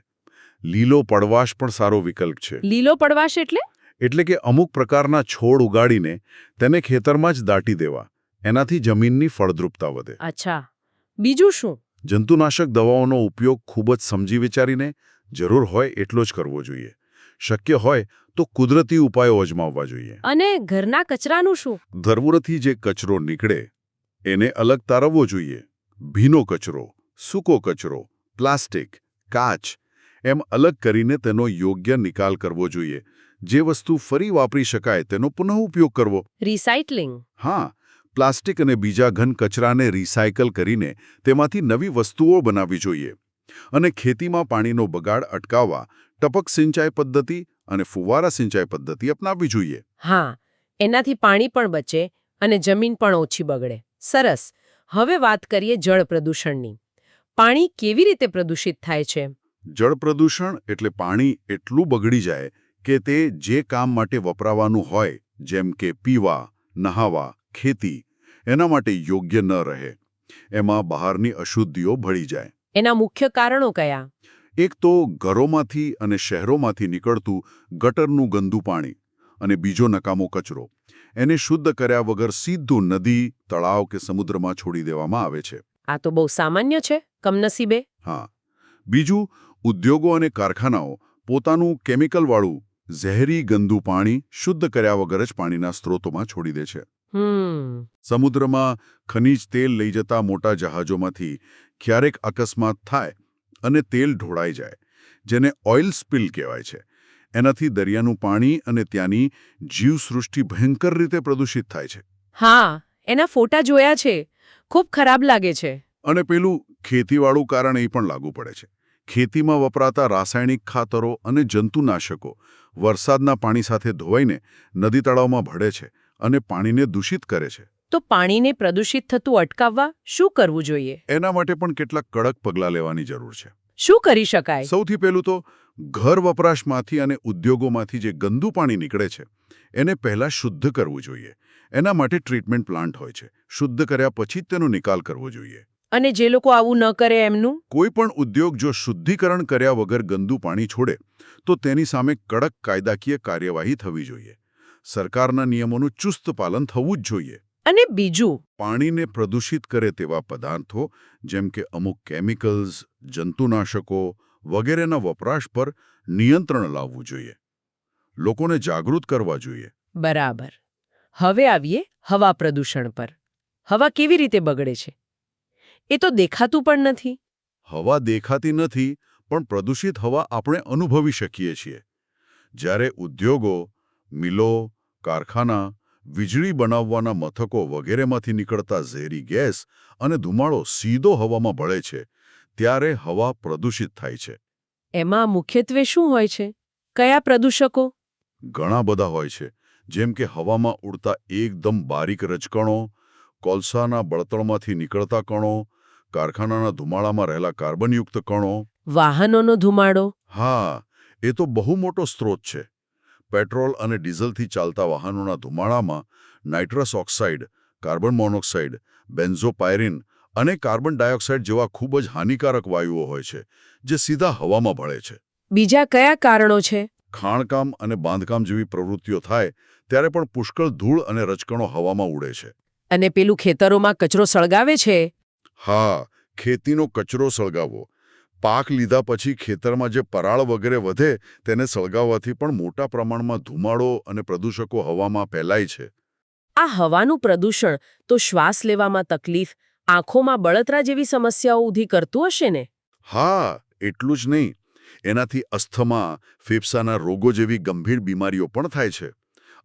લીલો પડવાશ પણ સારો વિકલ્પ છે. લીલો પડવાશ એટલે? એટલે કે અમુક પ્રકારના છોડ ઉગાડીને તેને ખેતરમાં જ દાટી દેવા. એનાથી જમીનની ફળદ્રુપતા વધે. અચ્છા. બીજું શું? જંતુનાશક દવાઓનો ઉપયોગ ખૂબ જ સમજી વિચારીને, જરૂર હોય એટલો જ કરવો જોઈએ. શક્ય હોય તો કુદરતી ઉપાયો અજમાવવા જોઈએ. અને ઘરના કચરાનું શું? જરૂરથી જે કચરો નીકળે એને અલગ તારવવો જોઈએ. ભીનો કચરો, સૂકો કચરો, પ્લાસ્ટિક, કાચ એમ અલગ કરીને તેનો યોગ્ય નિકાલ કરવો જોઈએ. જે વસ્તુ ફરી વાપરી શકાય તેનો પુનઃઉપયોગ કરવો. રિસાયકલિંગ. હા, પ્લાસ્ટિક અને બીજા ઘન કચરાને રિસાયકલ કરીને તેમાંથી નવી વસ્તુઓ બનાવવી જોઈએ. અને ખેતીમાં પાણીનો બગાડ અટકાવવા ટપક સિંચાઈ પદ્ધતિ અને ફુવારા સિંચાઈ પદ્ધતિ અપનાવવી જોઈએ. હા, એનાથી પાણી પણ બચે અને જમીન પણ ઓછી બગડે. સરસ. હવે વાત કરીએ જળ પ્રદૂષણની. પાણી કેવી રીતે પ્રદૂષિત થાય છે? જળ પ્રદૂષણ એટલે પાણી એટલું બગડી જાય કે તે જે કામ માટે વપરાવાનું હોય, જેમ કે પીવા, નહાવા, ખેતી, એના માટે યોગ્ય ન રહે. એમાં બહારની અશુદ્ધિઓ ભળી જાય. એના મુખ્ય કારણો કયા? એક તો ઘરોમાંથી અને શહેરોમાંથી નીકળતું ગટરનું ગંદુ પાણી અને બીજો નકામો કચરો. એને શુદ્ધ કર્યા વગર સીધું નદી, તળાવ કે સમુદ્રમાં છોડી દેવામાં આવે છે. આ તો બહુ સામાન્ય છે, કમનસીબે. હા. બીજું, ઉદ્યોગો અને કારખાનાઓ પોતાનું કેમિકલવાળું ઝેરી ગંદુ પાણી શુદ્ધ કર્યા વગર જ પાણીના સ્ત્રોતોમાં છોડી દે છે. સમુદ્રમાં ખનિજ તેલ લઈ જતા મોટા જહાજોમાંથી ક્યારેક અકસ્માત થાય અને તેલ ઢોળાઈ જાય, જેને ઓઇલ સ્પિલ કહેવાય છે. એનાથી દરિયાનું પાણી અને ત્યાંની જીવસૃષ્ટિ ભયંકર રીતે પ્રદૂષિત થાય છે. હા, એના ફોટા જોયા છે. ખૂબ ખરાબ લાગે છે. અને પેલું ખેતીવાળું કારણ એ પણ લાગુ પડે છે. ખેતીમાં વપરાતા રાસાયણિક ખાતરો અને જંતુનાશકો વરસાદના પાણી સાથે ધોવાઈને નદી તળાવમાં ભળે છે અને પાણીને દૂષિત કરે છે. તો પાણીને પ્રદૂષિત થતું અટકાવવા શું કરવું જોઈએ? એના માટે પણ કેટલાક કડક પગલાં લેવાની જરૂર છે. શું કરી શકાય? સૌથી પહેલું તો ઘર વપરાશમાંથી અને ઉદ્યોગોમાંથી જે ગંદુ પાણી નીકળે છે એને પહેલાં શુદ્ધ કરવું જોઈએ. એના માટે ટ્રીટમેન્ટ પ્લાન્ટ હોય છે. શુદ્ધ કર્યા પછી જ તેનો નિકાલ કરવો જોઈએ. અને જે લોકો આવું ન કરે એમનું? કોઈ પણ ઉદ્યોગ જો શુદ્ધિકરણ કર્યા વગર ગંદુ પાણી છોડે તો તેની સામે કડક કાયદાકીય કાર્યવાહી થવી જોઈએ. સરકારના નિયમોનું ચુસ્ત પાલન થવું જ જોઈએ. અને બીજું, પાણીને પ્રદૂષિત કરે તેવા પદાર્થો જેમ કે અમુક કેમિકલ્સ, જંતુનાશકો વગેરેના વપરાશ પર નિયંત્રણ લાવવું જોઈએ. લોકોને જાગૃત કરવા જોઈએ. બરાબર. હવે આવીએ હવા પ્રદૂષણ પર. હવા કેવી રીતે બગડે છે? એ તો દેખાતું પણ નથી. હવા દેખાતી નથી, પણ પ્રદૂષિત હવા આપણે અનુભવી શકીએ છીએ. જ્યારે ઉદ્યોગો, મિલો, કારખાના, વીજળી બનાવવાના મથકો વગેરેમાંથી નીકળતા ઝેરી ગેસ અને ધુમાડો સીધો હવામાં ભળે છે, ત્યારે હવા પ્રદૂષિત થાય છે. એમાં મુખ્યત્વે શું હોય છે? કયા પ્રદૂષકો? ઘણા બધા હોય છે, જેમ કે હવામાં ઉડતા એકદમ બારીક રજકણો, કોલસાના બળતણમાંથી નીકળતા કણો, કારખાનાના ધુમાડામાં રહેલા કાર્બનયુક્ત કણો. વાહનોનો ધુમાડો? હા, એ તો બહુ મોટો સ્ત્રોત છે. પેટ્રોલ અને ડીઝલથી ચાલતા વાહનોના ધુમાડામાં નાઇટ્રસ ઓક્સાઇડ, કાર્બન મોનોક્સાઇડ, બેન્ઝોપાયરીન અને કાર્બન ડાયોક્સાઇડ જેવા ખૂબ જ હાનિકારક વાયુઓ હોય છે, જે સીધા હવામાં ભળે છે. બીજા કયા કારણો છે? ખાણકામ અને બાંધકામ જેવી પ્રવૃત્તિઓ થાય ત્યારે પણ પુષ્કળ ધૂળ અને રજકણો હવામાં ઉડે છે. અને પેલું ખેતરોમાં કચરો સળગાવે છે? હા, ખેતીનો કચરો સળગાવવો. પાક લીધા પછી ખેતરમાં જે પરાળ વગેરે વધે તેને સળગાવવાથી પણ મોટા પ્રમાણમાં ધુમાડો અને પ્રદૂષકો હવામાં ફેલાય છે. આ હવાનું પ્રદૂષણ તો શ્વાસ લેવામાં તકલીફ, આંખોમાં બળતરા જેવી સમસ્યાઓ ઊભી કરતું હશે ને? હા, એટલું જ નહીં. એનાથી અસ્થમા, ફેફસાના રોગો જેવી ગંભીર બીમારીઓ પણ થાય છે.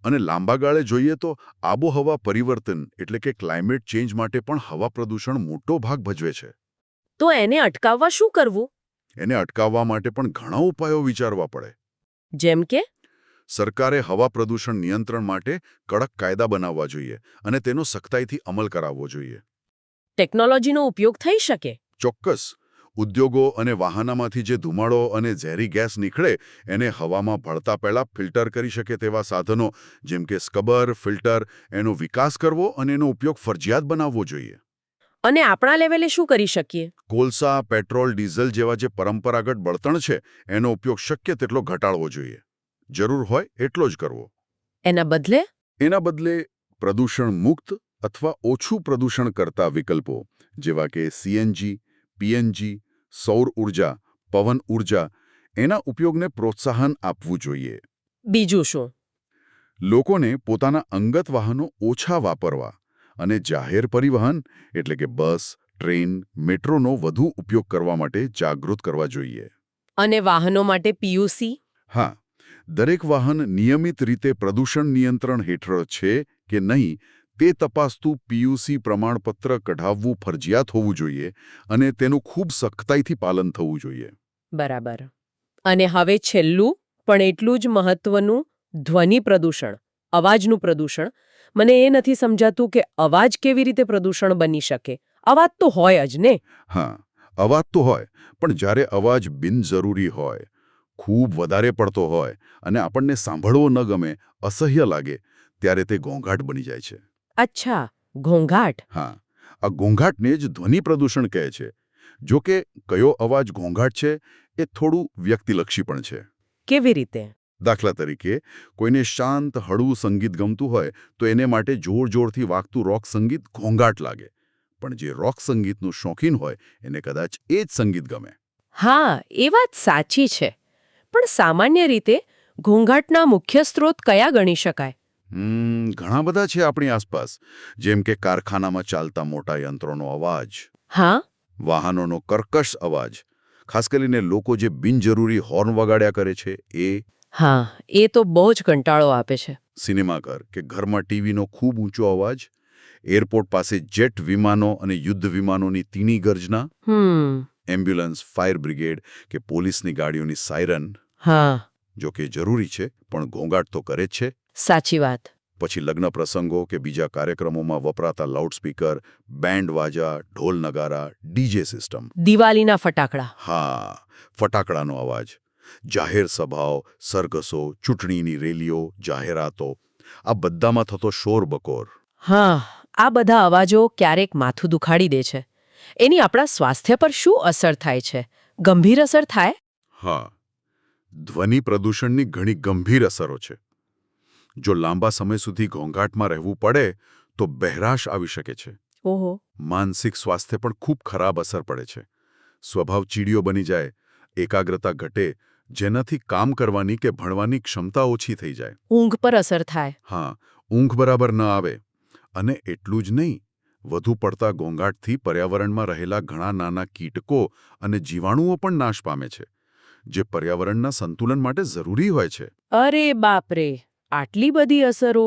અને લાંબા ગાળે જોઈએ તો આબોહવા પરિવર્તન એટલે કે ક્લાઇમેટ ચેન્જ માટે પણ હવા પ્રદૂષણ મોટો ભાગ ભજવે છે. તો એને અટકાવવા શું કરવું? એને અટકાવવા માટે પણ ઘણા ઉપાયો વિચારવા પડે. જેમ કે? સરકારે હવા પ્રદૂષણ નિયંત્રણ માટે કડક કાયદા બનાવવા જોઈએ અને તેનો સખ્તાઈથી અમલ કરાવવો જોઈએ. ટેકનોલોજીનો ઉપયોગ થઈ શકે? ચોક્કસ. ઉદ્યોગો અને વાહનમાંથી જે ધુમાડો અને ઝેરી ગેસ નીકળે એને હવામાં ભળતા પહેલા ફિલ્ટર કરી શકે તેવા સાધનો જેમ કે સ્કબર, ફિલ્ટર એનો વિકાસ કરવો અને એનો ઉપયોગ ફરજિયાત બનાવવો જોઈએ. અને આપણા લેવલે શું કરી શકીએ? કોલસા, પેટ્રોલ, ડીઝલ જેવા જે પરંપરાગત બળતણ છે એનો ઉપયોગ શક્ય તેટલો ઘટાડવો જોઈએ. જરૂર હોય એટલો જ કરવો. એના બદલે? એના બદલે પ્રદૂષણ મુક્ત અથવા ઓછું પ્રદૂષણ કરતા વિકલ્પો જેવા કે સીએનજી, પીએનજી, સૌર ઉર્જા, પવન ઉર્જા એના ઉપયોગને પ્રોત્સાહન આપવું જોઈએ. બીજું શું? લોકોને પોતાના અંગત વાહનો ઓછા વાપરવા અને જાહેર પરિવહન એટલે કે બસ, ટ્રેન, મેટ્રોનો વધુ ઉપયોગ કરવા માટે જાગૃત કરવા જોઈએ. અને વાહનો માટે પીયુસી? હા, દરેક વાહન નિયમિત રીતે પ્રદૂષણ નિયંત્રણ હેઠળ છે કે નહીં તે તપાસતું પીયુસી પ્રમાણપત્ર કઢાવવું ફરજિયાત હોવું જોઈએ અને તેનું ખૂબ સખ્તાઈથી પાલન થવું જોઈએ. બરાબર. અને હવે છેલ્લું પણ એટલું જ મહત્વનું, ધ્વનિ પ્રદૂષણ, અવાજનું પ્રદૂષણ. મને એ નથી સમજાતું કે અવાજ કેવી રીતે પ્રદૂષણ બની શકે. અવાજ તો હોય જ ને? હા, અવાજ તો હોય, પણ જ્યારે અવાજ બિનજરૂરી હોય, ખૂબ વધારે પડતો હોય અને આપણને સાંભળવો ન ગમે, અસહ્ય લાગે, ત્યારે તે ઘોંઘાટ બની જાય છે. અચ્છા, ઘોંઘાટ. હા, આ ઘોંઘાટને જ ધ્વનિ પ્રદૂષણ કહે છે. જો કે કયો અવાજ ઘોંઘાટ છે એ થોડું વ્યક્તિલક્ષી પણ છે. કેવી રીતે? દાખલા તરીકે, કોઈને શાંત, હળવું સંગીત ગમતું હોય તો એને માટે જોર-જોરથી વાગતું રોક સંગીત ઘોંઘાટ લાગે. પણ જે રોક સંગીતનું શોખીન હોય એને કદાચ એ જ સંગીત ગમે. હા, એ વાત સાચી છે. પણ સામાન્ય રીતે ઘોંઘાટના મુખ્ય સ્ત્રોત કયા ગણી શકાય? ઘણા બધા છે આપણી આસપાસ, જેમ કે કારખાનામાં ચાલતા મોટા યંત્રોનો અવાજ. હા? વાહનોનો કર્કશ અવાજ, ખાસ કરીને લોકો જે બિનજરૂરી હોર્ન વગાડ્યા કરે છે એ, હા, એ તો બહુ જ કંટાળો આપે છે. સિનેમાઘર કે ઘરમાં ટીવીનો ખૂબ ઊંચો અવાજ, એરપોર્ટ પાસે જેટ વિમાનો અને યુદ્ધ વિમાનોની તીણી ગર્જના, એમ્બ્યુલન્સ, ફાયર બ્રિગેડ કે પોલીસની ગાડીઓની સાયરન, હા, જો કે જરૂરી છે પણ ઘોંઘાટ તો કરે જ છે. સાચી વાત. પછી લગ્ન પ્રસંગો કે બીજા કાર્યક્રમોમાં વપરાતા લાઉડસ્પીકર, બેન્ડ વાજા, ઢોલ નગારા, ડીજે સિસ્ટમ. દિવાળીના ફટાકડા. હા, ફટાકડાનો અવાજ, જાહેર સભાઓ, સરઘસો, ચૂંટણીની રેલીઓ, જાહેરાતો, આ બધામાં થતો શોરબકોર. હા, આ બધા અવાજો ક્યારેક માથું દુખાડી દે છે. એની આપણા સ્વાસ્થ્ય પર શું અસર થાય છે? ગંભીર અસર થાય? હા, ધ્વનિ પ્રદૂષણની ઘણી ગંભીર અસરો છે. જો લાંબા સમય સુધી ઘોંઘાટમાં રહેવું પડે તો બહેરાશ આવી શકે છે. ઓહો. માનસિક સ્વાસ્થ્ય પણ ખૂબ ખરાબ અસર પડે છે. સ્વભાવ ચીડિયો બની જાય, એકાગ્રતા ઘટે, જેનાથી કામ કરવાની કે ભણવાની ક્ષમતા ઓછી થઈ જાય. ઊંઘ પર અસર થાય. હા, ઊંઘ બરાબર ન આવે. અને એટલું જ નહીં, વધુ પડતા ઘોંઘાટથી પર્યાવરણમાં રહેલા ઘણા નાના કીટકો અને જીવાણુઓ પણ નાશ પામે છે, જે પર્યાવરણના સંતુલન માટે જરૂરી હોય છે. અરે બાપરે, આટલી બધી અસરો!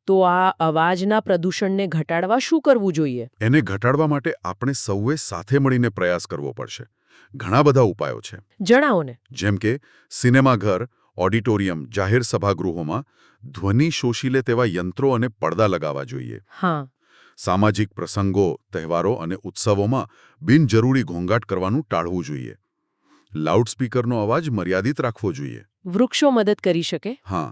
તો આ અવાજના પ્રદૂષણને ઘટાડવા શું કરવું જોઈએ? એને ઘટાડવા માટે આપણે સૌએ સાથે મળીને પ્રયાસ કરવો પડશે. ઘણા બધા ઉપાયો છે. જણાવો ને. જેમ કે સિનેમાઘર, ઓડિટોરિયમ, જાહેર સભાગૃહોમાં ધ્વનિ શોષી લે તેવા યંત્રો અને પડદા લગાવવા જોઈએ. હા. સામાજિક પ્રસંગો, તહેવારો અને ઉત્સવોમાં બિનજરૂરી ઘોંઘાટ કરવાનું ટાળવું જોઈએ. લાઉડસ્પીકરનો અવાજ મર્યાદિત રાખવો જોઈએ. વૃક્ષો મદદ કરી શકે? હા,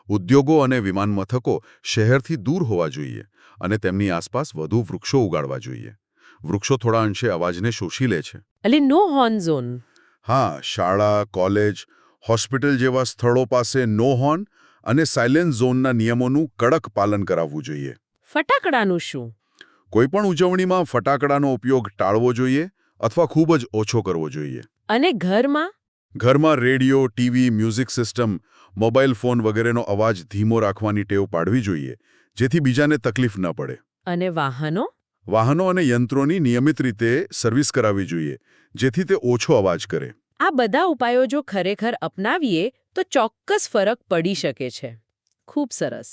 ઉદ્યોગો અને વિમાનમથકો શહેરથી દૂર હોવા જોઈએ અને તેમની આસપાસ વધુ વૃક્ષો ઉગાડવા જોઈએ. વૃક્ષો થોડા અંશે અવાજને શોષી લે છે. એટલે નો હોર્ન ઝોન. હા, શાળા, કોલેજ, હોસ્પિટલ જેવા સ્થળો પાસે નો હોર્ન અને સાયલેન્સ ઝોનના નિયમોનું કડક પાલન કરાવવું જોઈએ. ફટાકડાનું શું? કોઈપણ ઉજવણીમાં ફટાકડાનો ઉપયોગ ટાળવો જોઈએ અથવા ખૂબ જ ઓછો કરવો જોઈએ. અને ઘરમાં? ઘરમાં radio, TV, music system, mobile phone વગેરેનો અવાજ ધીમો રાખવાની ટેવ પાડવી જોઈએ, જેથી બીજાને તકલીફ ન પડે. અને વાહનો? વાહનો અને યંત્રોની નિયમિત રીતે સર્વિસ કરાવવી જોઈએ, જેથી તે ઓછો અવાજ કરે. આ બધા ઉપાયો જો ખરેખર અપનાવીએ તો ચોક્કસ ફરક પડી શકે છે. ખૂબ સરસ.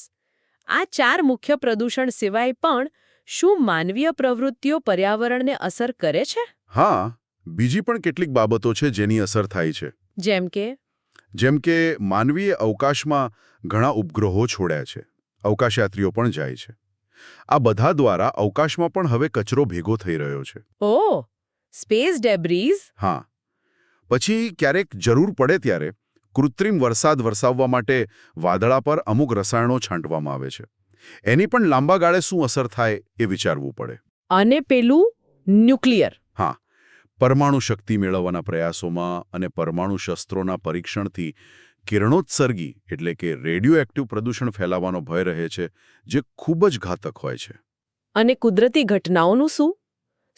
આ 4 મુખ્ય પ્રદૂષણ સિવાય પણ શું માનવીય પ્રવૃત્તિઓ પર્યાવરણને અસર કરે છે? હા, બીજી પણ કેટલીક બાબતો છે જેની અસર થાય છે. જેમ કે માનવીએ અવકાશમાં ઘણા ઉપગ્રહો છોડ્યા છે. અવકાશયાત્રીઓ પણ જાય છે. આ બધા દ્વારા અવકાશમાં પણ હવે કચરો ભેગો થઈ રહ્યો છે. ઓહ, સ્પેસ ડેબ્રીઝ? હા. પછી ક્યારેક જરૂર પડે ત્યારે કૃત્રિમ વરસાદ વરસાવવા માટે વાદળા પર અમુક રસાયણો છાંટવામાં આવે છે. એની પણ લાંબા ગાળે શું અસર થાય એ વિચારવું પડે. અને પેલું ન્યુક્લિયર? હા, પરમાણુ શક્તિ મેળવવાના પ્રયાસોમાં અને પરમાણુ શસ્ત્રોના પરીક્ષણથી કિરણોત્સર્ગી એટલે કે રેડિયોએક્ટિવ પ્રદૂષણ ફેલાવાનો ભય રહે છે, જે ખૂબ જ ઘાતક હોય છે. અને કુદરતી ઘટનાઓનું શું?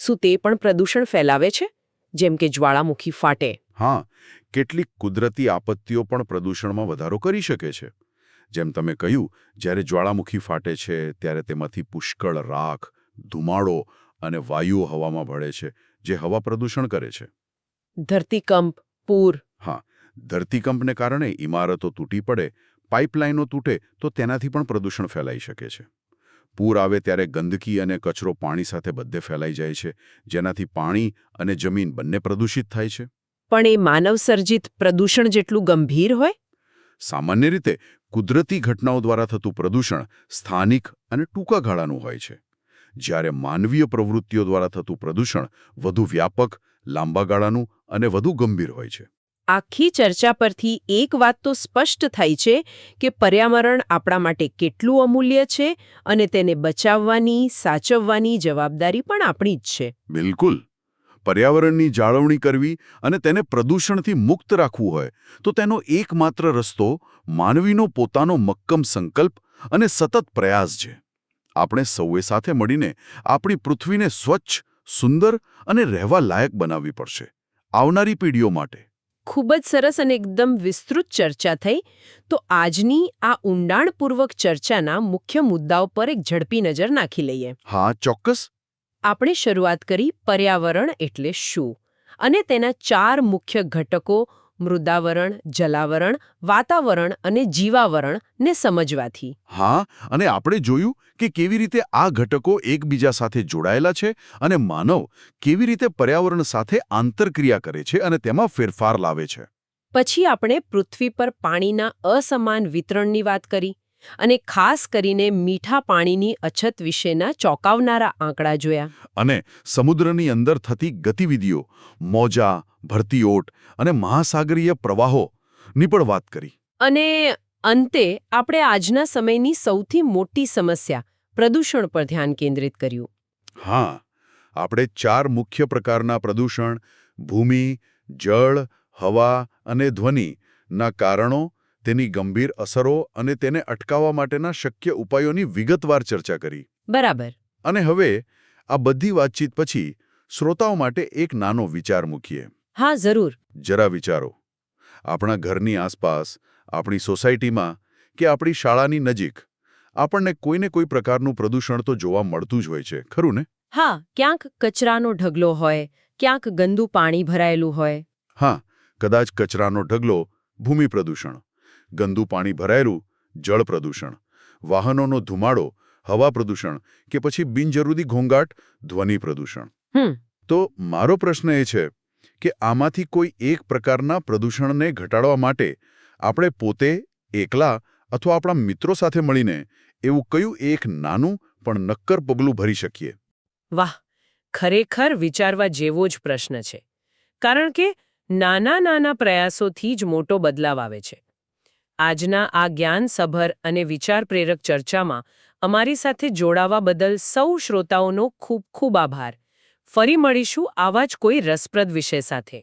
શું તે પણ પ્રદૂષણ ફેલાવે છે? જેમ કે જ્વાળામુખી ફાટે? હા, કેટલીક કુદરતી આપત્તિઓ પણ પ્રદૂષણમાં વધારો કરી શકે છે. જેમ તમે કહ્યું, જ્યારે જ્વાળામુખી ફાટે છે ત્યારે તેમાંથી પુષ્કળ રાખ, ધુમાડો અને વાયુઓ હવામાં ભળે છે, જે હવા પ્રદૂષણ કરે છે. ધરતીકંપ, પૂર? હા, ધરતીકંપને કારણે ઇમારતો તૂટી પડે, પાઇપલાઇનો તૂટે તો તેનાથી પણ પ્રદૂષણ ફેલાઈ શકે છે. પૂર આવે ત્યારે ગંદકી અને કચરો પાણી સાથે બધે ફેલાઈ જાય છે, જેનાથી પાણી અને જમીન બંને પ્રદૂષિત થાય છે. પણ એ માનવસર્જિત પ્રદૂષણ જેટલું ગંભીર હોય? સામાન્ય રીતે કુદરતી ઘટનાઓ દ્વારા થતું પ્રદૂષણ સ્થાનિક અને ટૂંકા ગાળાનું હોય છે, જ્યારે માનવીય પ્રવૃત્તિઓ દ્વારા થતું પ્રદૂષણ વધુ વ્યાપક, લાંબા ગાળાનું અને વધુ ગંભીર હોય છે. આખી ચર્ચા પરથી એક વાત તો સ્પષ્ટ થઈ છે કે પર્યાવરણ આપણા માટે કેટલું અમૂલ્ય છે અને તેને બચાવવાની, સાચવવાની જવાબદારી પણ આપણી જ છે. બિલકુલ. પર્યાવરણની જાળવણી કરવી અને તેને પ્રદૂષણથી મુક્ત રાખવું હોય તો તેનો એકમાત્ર રસ્તો માનવીનો પોતાનો મક્કમ સંકલ્પ અને સતત પ્રયાસ છે. આપણે સૌએ સાથે મળીને આપણી પૃથ્વીને સ્વચ્છ, સુંદર અને રહેવા લાયક બનાવવી પડશે, આવનારી પેઢીઓ માટે. ખૂબ જ સરસ અને એકદમ વિસ્તૃત ચર્ચા થઈ. તો આજની આ ઊંડાણપૂર્વક ચર્ચાના મુખ્ય મુદ્દાઓ પર એક ઝડપી નજર નાખી લઈએ. હા, ચોક્કસ. આપણે શરૂઆત કરી પર્યાવરણ એટલે શું અને તેના 4 મુખ્ય ઘટકો મૃદાવરણ, જલાવરણ, વાતાવરણ અને જીવાવરણ ને સમજવાથી. હા, અને આપણે જોયું કે કેવી રીતે આ ઘટકો એકબીજા સાથે જોડાયેલા છે અને માનવ કેવી રીતે પર્યાવરણ સાથે આંતરક્રિયા કરે છે અને તેમાં ફેરફાર લાવે છે. પછી આપણે પૃથ્વી પર પાણીના અસમાન વિતરણની વાત કરી અને ખાસ કરીને મીઠા પાણીની અછત વિશેના ચોંકાવનારા આંકડા જોયા. અને સમુદ્રની અંદર થતી ગતિવિધિઓ, મોજા, ભરતીઓટ અને મહાસાગરીય પ્રવાહોની પણ વાત કરી. અને અંતે આપણે આજના સમયની સૌથી મોટી સમસ્યા પ્રદૂષણ પર ધ્યાન કેન્દ્રિત કર્યું. હા, આપણે 4 મુખ્ય પ્રકારના પ્રદૂષણ ભૂમિ, જળ, હવા અને ધ્વનિના કારણો, તેની ગંભીર અસરો અને તેને અટકાવવા માટેના શક્ય ઉપાયોની વિગતવાર ચર્ચા કરી. બરાબર. અને હવે આ બધી વાતચીત પછી શ્રોતાઓ માટે એક નાનો વિચાર મૂકીએ. હા, જરૂર. જરા વિચારો, આપણા ઘરની આસપાસ, આપણી સોસાયટીમાં કે આપણી શાળાની નજીક આપણને કોઈને કોઈ પ્રકારનું પ્રદૂષણ તો જોવા મળતું જ હોય છે, ખરું ને? હા, ક્યાંક કચરાનો ઢગલો હોય, ક્યાંક ગંદુ પાણી ભરાયેલું હોય. હા, કદાચ કચરાનો ઢગલો ભૂમિ પ્રદૂષણ, ગંદુ પાણી ભરાયેલું જળ પ્રદૂષણ, વાહનોનો ધુમાડો હવા પ્રદૂષણ કે પછી બિનજરૂરી ઘોંઘાટ ધ્વનિ પ્રદૂષણ. તો મારો પ્રશ્ન એ છે કે આમાંથી કોઈ એક પ્રકારના પ્રદૂષણને ઘટાડવા માટે આપણે પોતે, એકલા અથવા આપણા મિત્રો સાથે મળીને એવું કયું એક નાનું પણ નક્કર પગલું ભરી શકીએ? વાહ, ખરેખર વિચારવા જેવો જ પ્રશ્ન છે. કારણ કે નાના પ્રયાસોથી જ મોટો બદલાવ આવે છે. આજના આ જ્ઞાનસભર અને વિચાર પ્રેરક ચર્ચામાં અમારી સાથે જોડાવા બદલ સૌ શ્રોતાઓનો ખૂબ ખૂબ આભાર. ફરી મળીશું આવા જ કોઈ રસપ્રદ વિષય સાથે.